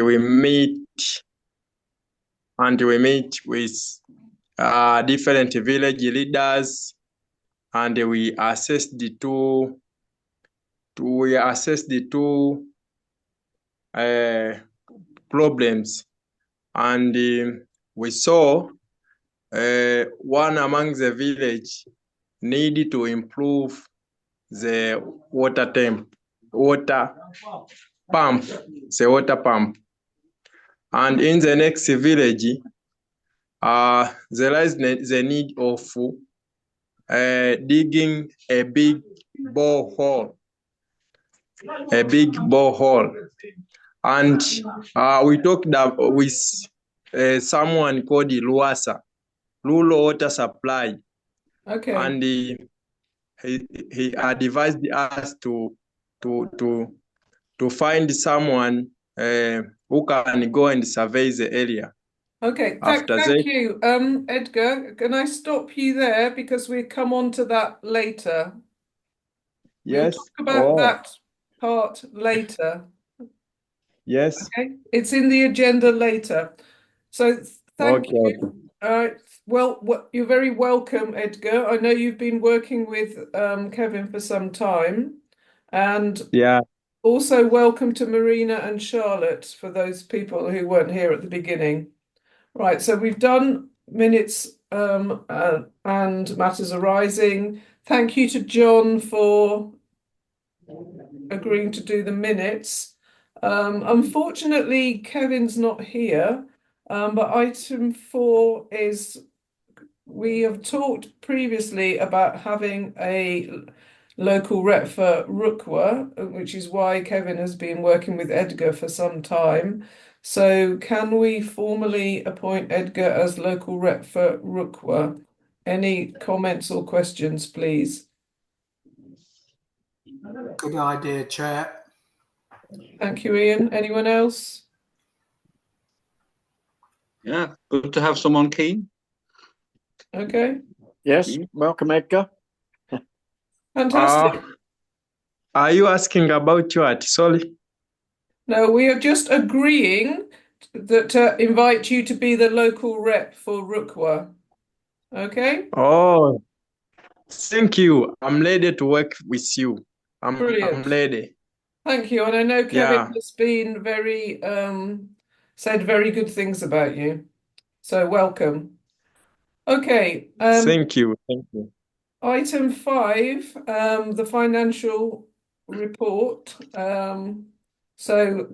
we meet with different village leaders, and we assess the two problems, and we saw one among the village need to improve the water pump, and in the next village there is the need of digging a big borehole, and we talked with someone called Luasa, Rural Water Supply. Okay. And he advised us to find someone who can go and survey the area. Okay, After thank that, you. Edgar, can I stop you there because we come on to that later? We'll yes. talk about Oh, that part later. yes. Okay, it's in the agenda later. So thank Okay. you. Well, you're very welcome, Edgar. I know you've been working with Kevin for some time, and Yeah. also welcome to Marina and Charlotte for those people who weren't here at the beginning. Right, so we've done minutes and matters arising. Thank you to John for agreeing to do the minutes. Unfortunately, Kevin's not here, but item 4 is we have talked previously about having a local rep for Rukwa, which is why Kevin has been working with Edgar for some time. So can we formally appoint Edgar as local rep for Rukwa? Any comments or questions, please? Good idea, Chair. Thank you, Ian. Anyone else? Yeah, good to have someone keen. Okay, Yes, welcome, Edgar. fantastic. Are you asking about what? Sorry. No, we are just agreeing that to invite you to be the local rep for Rukwa. Okay? Oh, thank you. I'm ready to work with you. I'm Brilliant. ready. Thank you. And I know Kevin Yeah. has been very said very good things about you. So welcome. Okay. Thank you. Thank you. Item 5, the financial report. So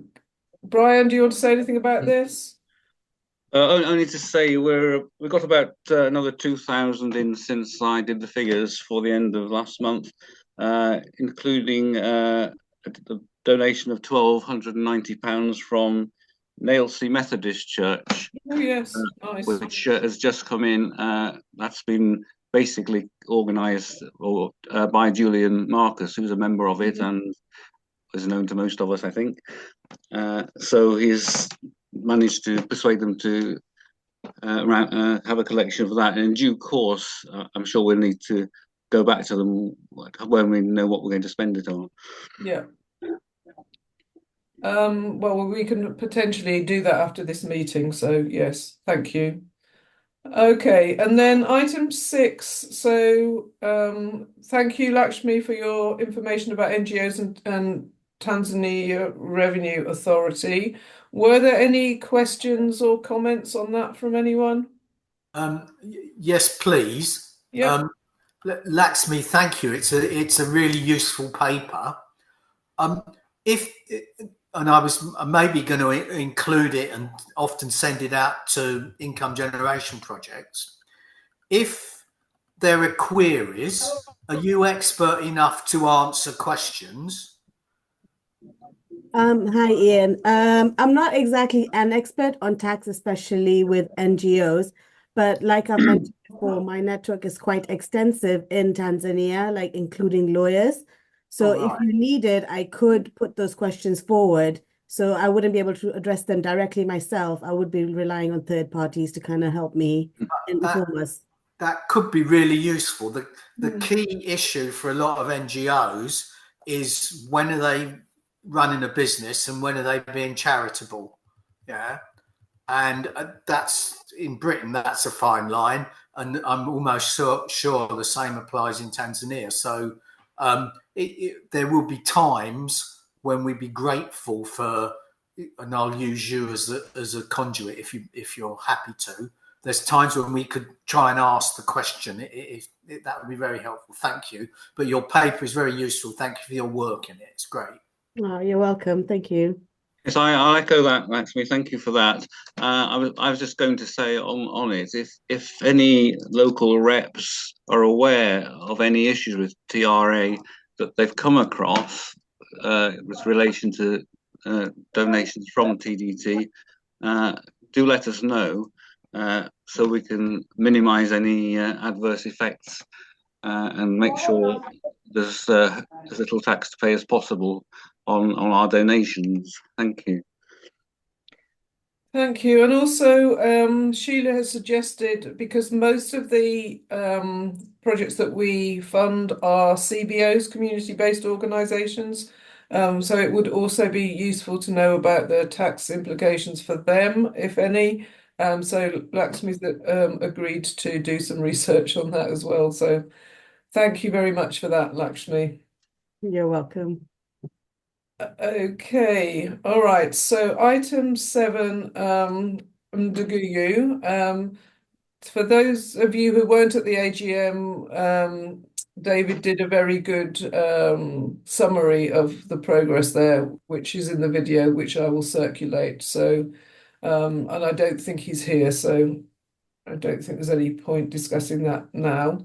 Brian, do you want to say anything about this? Only to say we've got about another 2,000 in since I did the figures for the end of last month, including a donation of £1,290 from Nailsea Methodist Church. Oh yes, nice. Which has just come in. That's been basically organised by Julian Marcus, who's a member of it and is known to most of us, I think. So he's managed to persuade them to have a collection of that. And in due course, I'm sure we'll need to go back to them when we know what we're going to spend it on. Yeah. Well, we can potentially do that after this meeting. So yes, thank you. Okay, and then item 6. So thank you, Lakshmi, for your information about NGOs and Tanzania Revenue Authority. Were there any questions or comments on that from anyone? Yes, please. Yeah. Laxmi, thank you. It's a really useful paper. And I was maybe going to include it and often send it out to income generation projects. If there are queries, are you expert enough to answer questions? Hi, Ian. I'm not exactly an expert on tax, especially with NGOs, but like I've mentioned before, my network is quite extensive in Tanzania, like including lawyers. So if you needed, I could put those questions forward. So I wouldn't be able to address them directly myself. I would be relying on third parties to kind of help me inform us. That could be really useful. The key issue for a lot of NGOs is when are they running a business and when are they being charitable? Yeah, and that's in Britain. That's a fine line, and I'm almost sure the same applies in Tanzania. So there will be times when we'd be grateful for, and I'll use you as a conduit if you're happy to. There's times when we could try and ask the question. That would be very helpful. Thank you. But your paper is very useful. Thank you for your work in it. It's great. Oh, you're welcome. Thank you. Yes, I echo that, Lakshmi. Thank you for that. I was just going to say on it, if any local reps are aware of any issues with TRA that they've come across with relation to donations from TDT, do let us know so we can minimise any adverse effects and make sure there's as little tax to pay as possible on our donations. Thank you. Thank you. And also, Sheila has suggested, because most of the projects that we fund are CBOs, community-based organisations, so it would also be useful to know about the tax implications for them, if any. So Lakshmi's agreed to do some research on that as well. So thank you very much for that, Lakshmi. You're welcome. Okay, all right. So item 7, Nduguyu. For those of you who weren't at the AGM, David did a very good summary of the progress there, which is in the video, which I will circulate. So, and I don't think he's here, so I don't think there's any point discussing that now.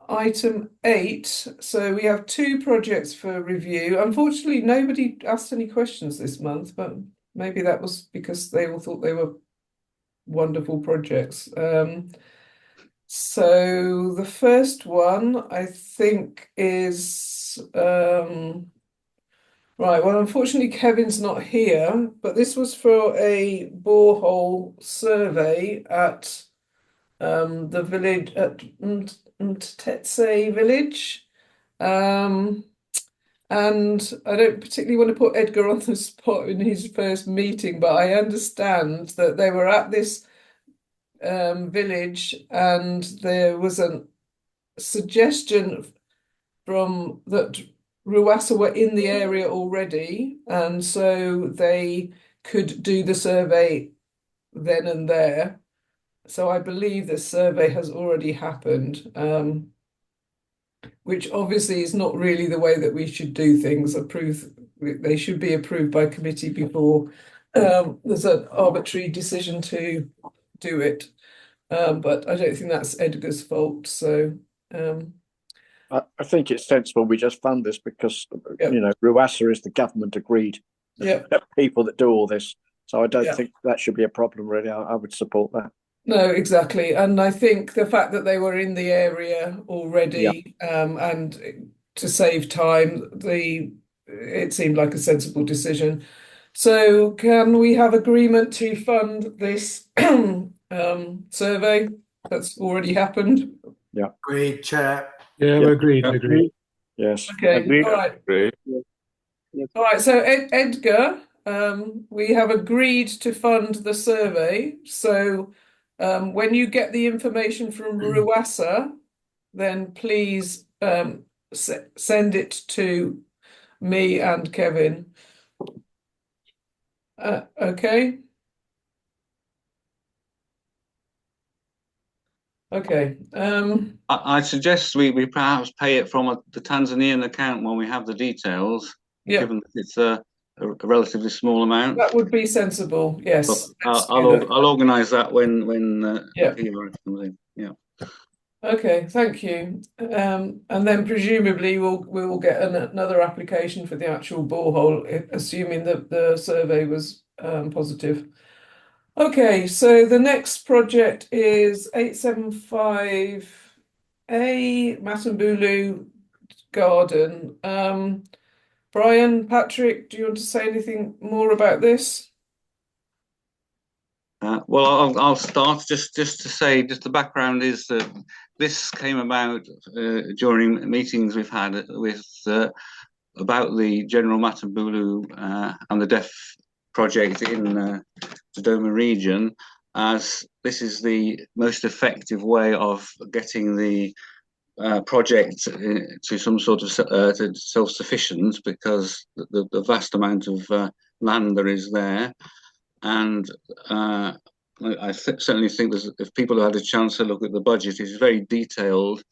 Item 8, so we have 2 projects for review. Unfortunately, nobody asked any questions this month, but maybe that was because they all thought they were wonderful projects. So the first one, I think, is right. Well, unfortunately, Kevin's not here, but this was for a borehole survey at the village at Mtetse village. And I don't particularly want to put Edgar on the spot in his first meeting, but I understand that they were at this village and there was a suggestion from that RUWASA were in the area already, and so they could do the survey then and there. So I believe this survey has already happened, which obviously is not really the way that we should do things. They should be approved by committee before there's an arbitrary decision to do it. But I don't think that's Edgar's fault. So I think it's sensible we just fund this because, Yep. RUWASA is the government agreed people that do all this. So I don't think that should be a problem, really. I would support that. No, exactly. And I think the fact that they were in the area already, and to save time, it seemed like a sensible decision. So can we have agreement to fund this survey that's already happened? Yeah. Agreed, Chair. Yeah, agreed. Yes. Okay, Agreed. all right. All right, so Edgar, we have agreed to fund the survey. So when you get the information from RUWASA, then please send it to me and Kevin. Okay. Okay. I suggest we perhaps pay it from the Tanzanian account when we have the details, given that it's a relatively small amount. That would be sensible. Yes. I'll organise that when Yeah. PRS comes in. Yeah. Okay, thank you. And then presumably we will get another application for the actual borehole, assuming that the survey was positive. Okay, so the next project is 875A Matambulu Garden. Brian, Patrick, do you want to say anything more about this? Well, I'll start just to say, just the background is that this came about during meetings we've had with about the General Matambulu and the Deaf project in Dodoma region, as this is the most effective way of getting the project to some sort of to self-sufficient, because the vast amount of land there is there. And I certainly think if people have had a chance to look at the budget, it's very detailed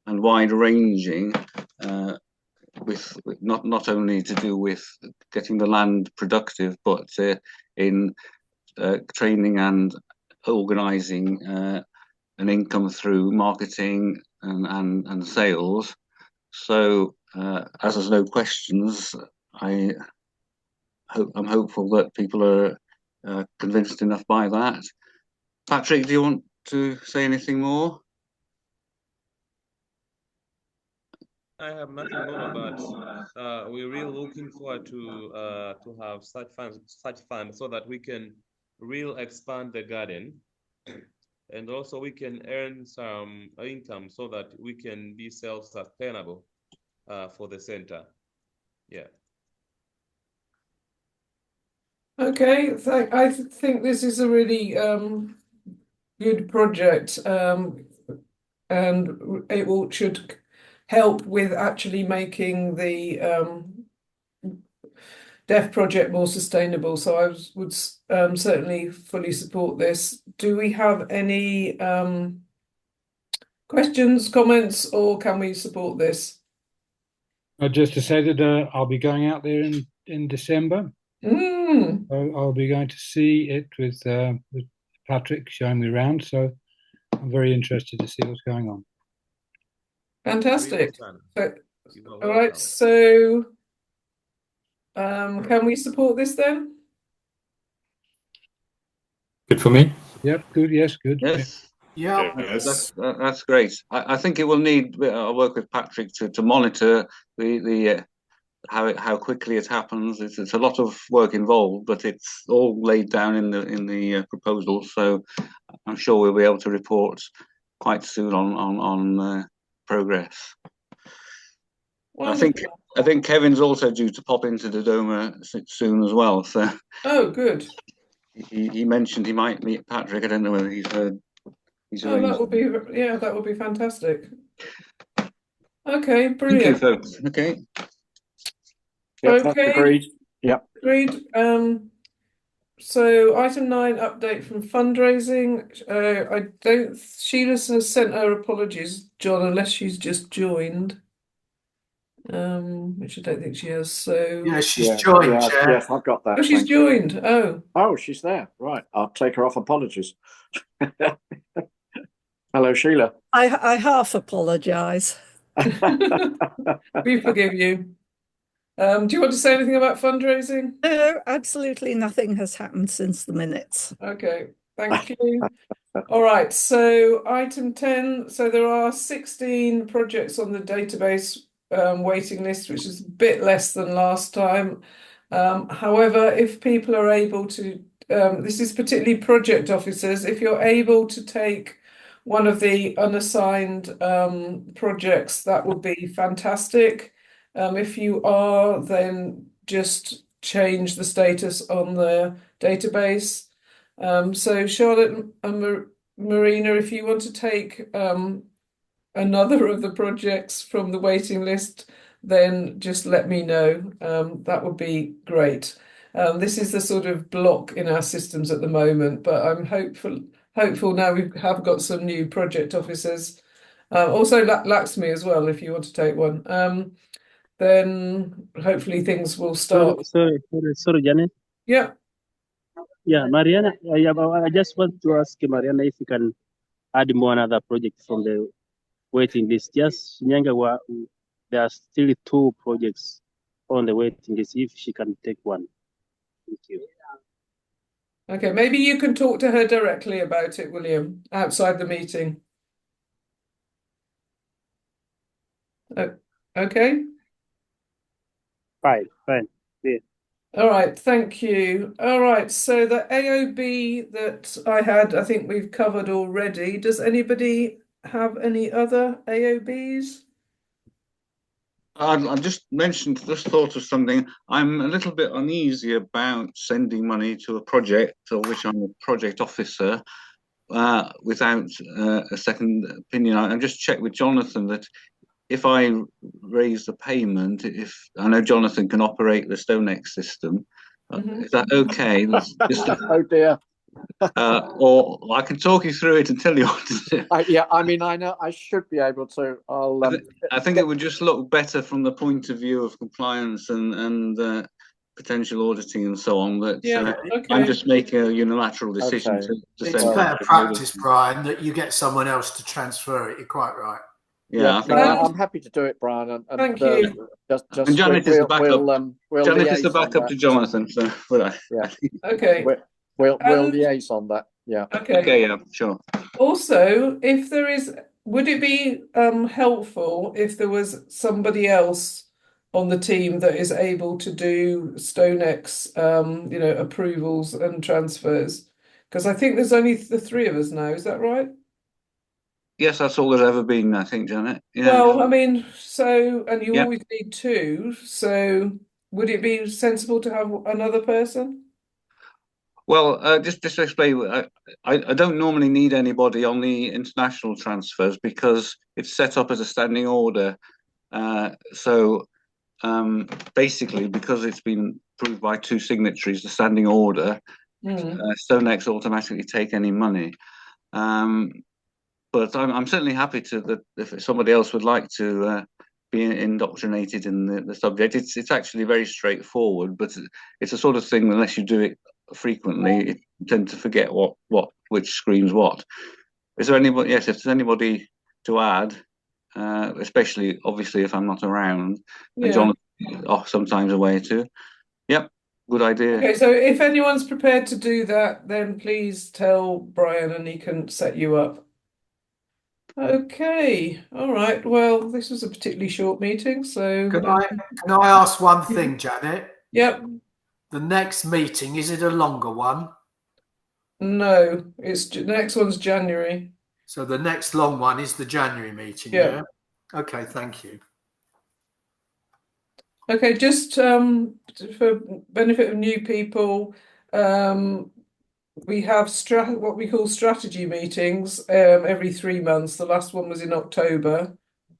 and wide-ranging, with not only to do with getting the land productive, but in training and organising an income through marketing and sales. So as there's no questions, I'm hopeful that people are convinced enough by that. Patrick, do you want to say anything more? I have nothing more, but we're really looking forward to have such funds so that we can really expand the garden, and also we can earn some income so that we can be self-sustainable for the center. Yeah. Okay, I think this is a really good project, and it should help with actually making the Deaf project more sustainable. So I would certainly fully support this. Do we have any questions, comments, or can we support this? Just to say that I'll be going out there in December. I'll be going to see it with Patrick showing me around. So I'm very interested to see what's going on. Fantastic. So, all right. So can we support this then? Good for me. Yep. Good. Yes. Good. Yes. Yeah. That's great. I think it will need work with Patrick to monitor the how quickly it happens. It's a lot of work involved, but it's all laid down in the proposal. So I'm sure we'll be able to report quite soon on progress. Wonderful. I think Kevin's also due to pop into Dodoma soon as well. So good. He mentioned he might meet Patrick. I don't know whether he's heard. That would be fantastic. Okay, brilliant. Thank you, folks. Okay. Yep, that's agreed. Yep. Agreed. So item 9, update from fundraising. Sheila has sent her apologies, John, unless she's just joined. Which I don't think she has. So yeah, she's joined. Yes, I've got that. Oh, she's joined. Oh, she's there. Right. I'll take her off apologies. Hello, Sheila. I half apologise. We forgive you. Do you want to say anything about fundraising? No, absolutely nothing has happened since the minutes. Okay, thank you. All right, so item 10. So there are 16 projects on the database waiting list, which is a bit less than last time. However, if people are able to, this is particularly project officers, if you're able to take one of the unassigned projects, that would be fantastic. If you are, then just change the status on the database. So Charlotte and Marina, if you want to take another of the projects from the waiting list, then just let me know. That would be great. This is the sort of block in our systems at the moment, but I'm hopeful now we have got some new project officers. Also Laxmi as well, if you want to take one. Then hopefully things will start. Sorry, Janet. Yeah. Yeah, Mariana, I just want to ask Mariana if you can add another project from the waiting list. Just Nyanga, there are still 2 projects on the waiting list, if she can take one. Thank you. Okay, maybe you can talk to her directly about it, William, outside the meeting. Okay. Fine. Yeah. All right, thank you. All right, so the AOB that I had, I think we've covered already. Does anybody have any other AOBs? I just thought of something. I'm a little bit uneasy about sending money to a project of which I'm a project officer without a second opinion. I just checked with Jonathan that if I raise the payment, if I know Jonathan can operate the StoneX system, is that okay? Oh dear. Or I can talk you through it and tell you what to do. Yeah, I mean, I know I should be able to. I think it would just look better from the point of view of compliance and potential auditing and so on. That okay. I'm just making a unilateral decision Okay. to It's send better it. practice, Brian, that you get someone else to transfer it. You're quite right. Yeah, I think I'm happy to do it, Brian. And thank you. And Janet is the backup. We'll Janet is the liaise on backup that. to Jonathan. So, Yeah. Okay. We'll liaise on that. Yeah. Okay. Yeah, sure. Also, if there is, would it be helpful if there was somebody else on the team that is able to do StoneX, approvals and transfers? Because I think there's only the three of us now. Is that right? Yes, that's all there's ever been, I think, Janet. Yeah. Well, I mean, and you always need two. So would it be sensible to have another person? Well, just to explain, I don't normally need anybody on the international transfers because it's set up as a standing order. So basically, because it's been approved by two signatories, the standing order, StoneX automatically take any money. But I'm certainly happy that if somebody else would like to be indoctrinated in the subject, it's actually very straightforward. But it's a sort of thing, unless you do it frequently, you tend to forget which screens what. Is there anybody? Yes, if there's anybody to add, especially obviously if I'm not around, and Jonathan off sometimes away too. Yep, good idea. Okay, so if anyone's prepared to do that, then please tell Brian and he can set you up. Okay, all right. Well, this was a particularly short meeting, so Can I ask one thing, Janet? Yep. The next meeting, is it a longer one? No, the next one's January. So the next long one is the January meeting, yeah? Okay, thank you. Okay, just for benefit of new people, we have what we call strategy meetings every 3 months. The last one was in October.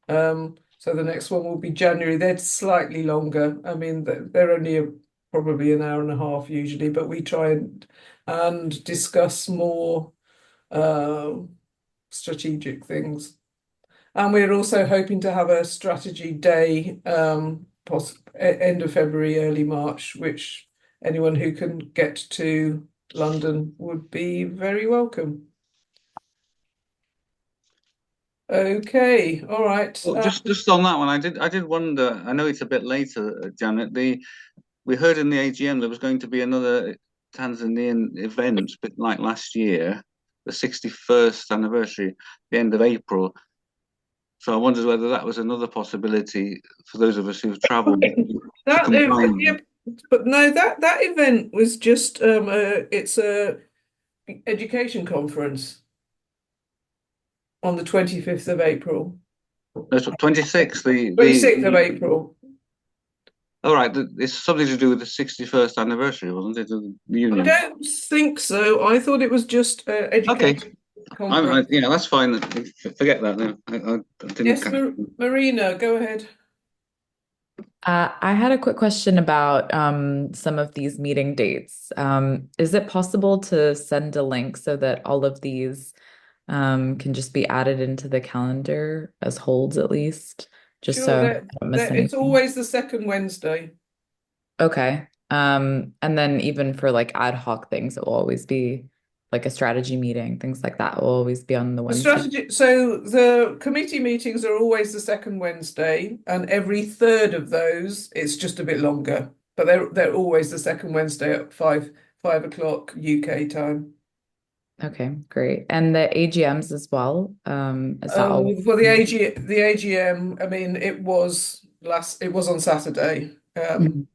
So the next one will be January. They're slightly longer. I mean, they're only probably an hour and a half usually, but we try and discuss more strategic things. And we're also hoping to have a strategy day end of February, early March, which anyone who can get to London would be very welcome. Okay, all right. Well, just on that one, I did wonder. I know it's a bit later, Janet. We heard in the AGM there was going to be another Tanzanian event, a bit like last year, the 61st anniversary, the end of April. So I wondered whether that was another possibility for those of us who've travelled. But no, that event was just it's a education conference on the 25th of April. That's 26th. The 26th of April. All right, it's something to do with the 61st anniversary, wasn't it? Of the union. I don't think so. I thought it was just education. Okay. Yeah, that's fine. Forget that then. I didn't yes, Marina, go ahead. I had a quick question about some of these meeting dates. Is it possible to send a link so that all of these can just be added into the calendar as holds at least? Just so I don't miss anything. It's always the second Wednesday. Okay. And then even for like ad hoc things, it will always be like a strategy meeting, things like that will always be on the Wednesday. So the committee meetings are always the second Wednesday, and every third of those it's just a bit longer, but they're always the second Wednesday at 5 o'clock UK time. Okay, great. And the AGMs as well. Is that all? For the AGM, I mean, it was on Saturday, and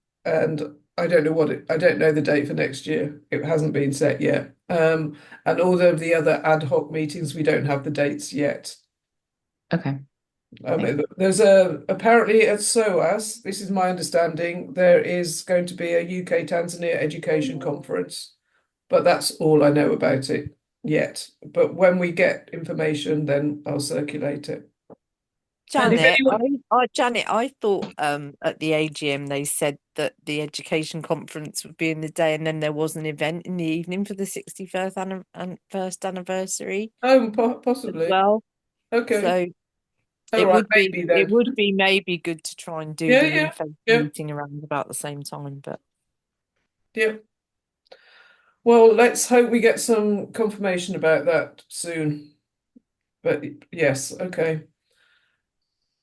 I don't know the date for next year. It hasn't been set yet. And all of the other ad hoc meetings, we don't have the dates yet. Okay. There's apparently at SOAS, this is my understanding, there is going to be a UK Tanzania education conference, but that's all I know about it yet. But when we get information, then I'll circulate it. Janet, I thought at the AGM they said that the education conference would be in the day, and then there was an event in the evening for the 61st first anniversary. Oh, possibly. Well, okay. So it would be maybe good to try and do the info meeting around about the same time, but yeah. Well, let's hope we get some confirmation about that soon. But yes, okay.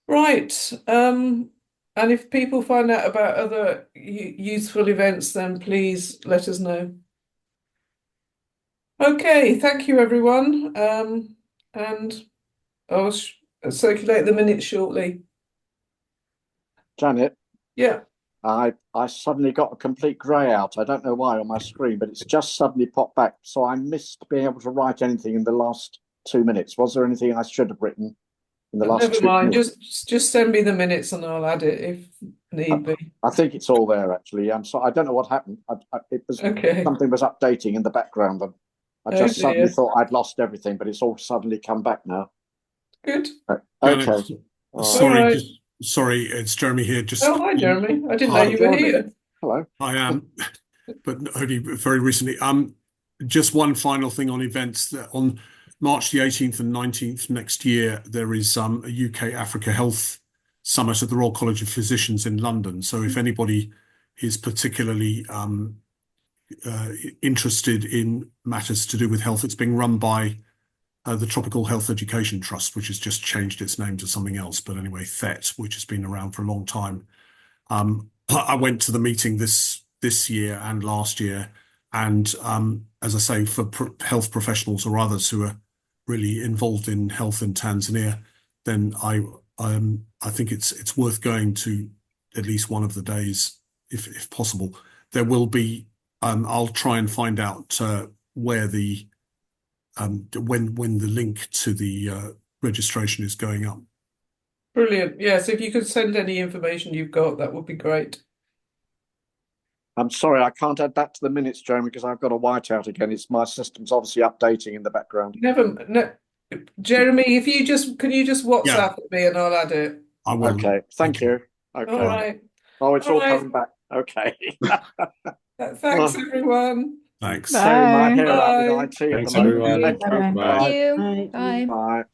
Right. And if people find out about other useful events, then please let us know. Okay, thank you, everyone. And I'll circulate the minutes shortly. Janet? Yeah. I suddenly got a complete grey out. I don't know why on my screen, but it's just suddenly popped back. So I missed being able to write anything in the last 2 minutes. Was there anything I should have written in the last 2 minutes? Never mind. Just send me the minutes and I'll add it if need be. I think it's all there actually. I'm sorry. I don't know what happened. It was something was updating in the background, and I just suddenly thought I'd lost everything, but it's all suddenly come back now. Good. Okay. Sorry, it's Jeremy here. Hi, Jeremy. I didn't know you were here. Hello. I am, but only very recently. Just one final thing on events. On March the 18th and 19th next year, there is a UK Africa Health Summit at the Royal College of Physicians in London. So if anybody is particularly interested in matters to do with health, it's being run by the Tropical Health Education Trust, which has just changed its name to something else. But anyway, THET, which has been around for a long time. I went to the meeting this year and last year. And as I say, for health professionals or others who are really involved in health in Tanzania, then I think it's worth going to at least one of the days, if possible. There will be, I'll try and find out where the when the link to the registration is going up. Brilliant. Yes, if you could send any information you've got, that would be great. I'm sorry, I can't add that to the minutes, Jeremy, because I've got a whiteout again. It's my system's obviously updating in the background. Jeremy, can you just WhatsApp me and I'll add it? I will. Okay, thank you. Okay. All right. Oh, it's all coming back. Okay. Thanks, everyone. Thanks. Bye. Bye. IT Thanks, everyone. Thank you. Thank you. Bye. Bye.